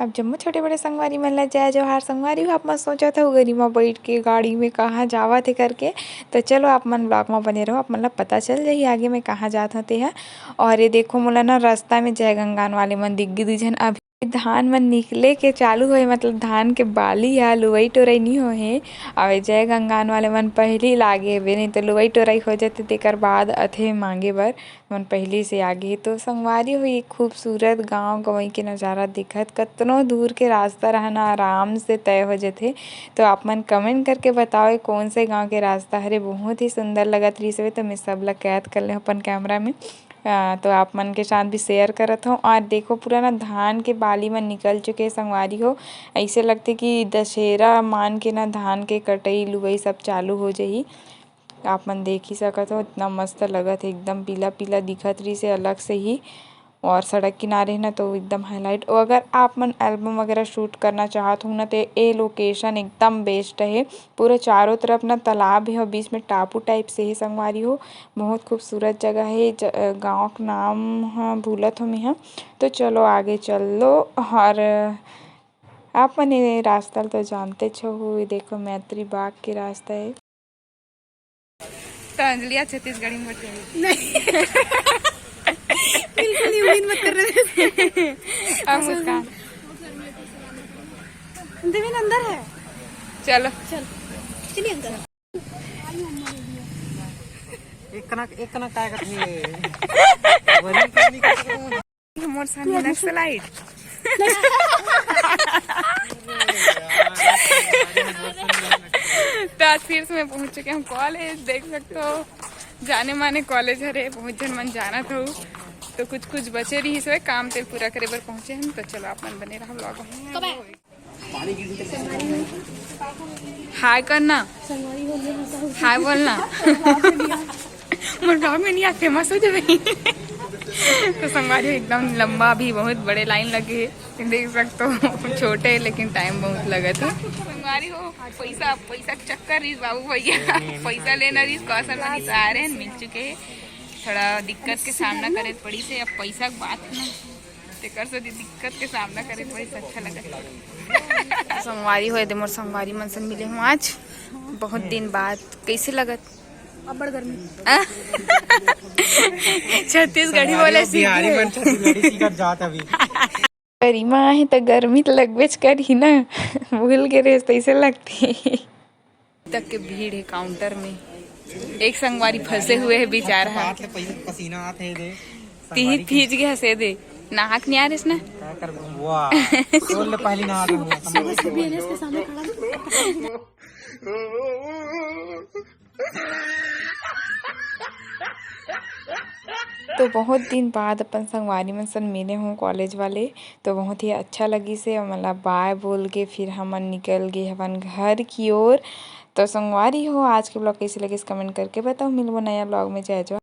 अब जम्मो छोटे बड़े संगवारी मन ला जय जोहार। संगवारी हो आप मन सोचत हो गरी में बैठ के गाड़ी में कहाँ जावत है करके, तो चलो आप मन ब्लॉग में बने रहो, आप मन ला पता चल जाही आगे में कहाँ जात होते है। और ये देखो मोला ना रास्ता में जय गंगान वाले मन दिख गए दू झन। अभी धान मन निकले के चालू होए, मतलब धान के बाली या लुवई टोराई नहीं होए। और जय गंगान वाले मन पहली लागे हेबे, नहीं तो लुवई टोराई हो जाते तेकर बाद अथे मांगे बर मन पहली से आगे। तो संगवारी हो एक खूबसूरत गांव गंवई के नज़ारा दिखत, कतनो दूर के रास्ता रहना आराम से तय हो जाते। तो आप मन कमेंट करके बताओ कौन से गांव के रास्ता हरे, बहुत ही सुंदर लगत रही से। तो मैं सब ला कैद कर ले अपन कैमरा में, तो आप मन के साथ भी शेयर करत हूँ। और देखो पूरा ना धान के बाली में निकल चुके संगवारी हो, ऐसे लगते कि दशहरा मान के ना धान के कटई लुवई सब चालू हो जाही। आप मन देख ही सकत हो, इतना मस्त लगत है, एकदम पीला पीला दिखत रही से अलग से ही। और सड़क किनारे ना तो एकदम हाईलाइट। और अगर आप मन एल्बम वगैरह शूट करना चाहत हो ना तो ये लोकेशन एकदम बेस्ट है। पूरे चारों तरफ ना तालाब है और बीच में टापू टाइप से है संगवारी हो, बहुत खूबसूरत जगह है। गाँव का नाम हाँ भूलत हो मैं। तो चलो आगे चल लो। और आप मन ये रास्ता तो जानते छो, ये देखो मैत्री बाग के रास्ता है। तो अंजलिया छत्तीसगढ़ी में नहीं बिल्कुल उम्मीद मत कर रहे। अब मुस्कान देवीन अंदर है, चलो चल चलिए अंदर। एक कना काय करनी वरी करनी का मोर सामने नक्सलाइट तो आज फिर से मैं पहुंच चुके हम कॉलेज, देख सकते हो जाने माने कॉलेज हरे, बहुत जन मन जाना था। तो कुछ कुछ बचे रही से काम ते पूरा करे बर पहुंचे हम। तो चलो आप मन बने रहा ब्लॉग में। हाय करना, हाय बोलना मोर ब्लॉग में नहीं फेमस हो जाए। तो संगवारी एकदम लंबा भी बहुत बड़े लाइन लगे है, देख सकते हो छोटे लेकिन टाइम बहुत लगा था। संगवारी हो पैसा पैसा चक्कर रही बाबू भैया, पैसा लेना रही कौशल में आ रहे हैं, मिल चुके हैं। थोड़ा दिक्कत के सामना करे पड़ी से, अब पैसा की बात ना तेकर से दिक्कत के सामना करे पड़ी से अच्छा लगा। संगवारी हो मोर संगवारी मन से मिले हूँ आज बहुत दिन बाद। कैसे लगत? अब्बड़ गर्मी छत्तीसगढ़ी बोले बिहारी मन छत्तीसगढ़ी सीखत जात अभी। गरिमा है तो गर्मी तो लगबेच कर ही ना, भूल के रेस ऐसे लगती तक के भीड़ है काउंटर में। एक संगवारी फंसे हुए है बेचारा, पसीना आते दे तीन भीज गया से दे नाहक नहीं आ रही इसने पहली नहा तो बहुत दिन बाद अपन संगवारी मन सन मिले हूँ कॉलेज वाले, तो बहुत ही अच्छा लगी से। मतलब बाय बोल के फिर हमन निकल गए अपन घर की ओर। तो संगवारी हो आज के ब्लॉग कैसे लगे इस कमेंट करके बताओ। मिलबो नया ब्लॉग में, जय जय।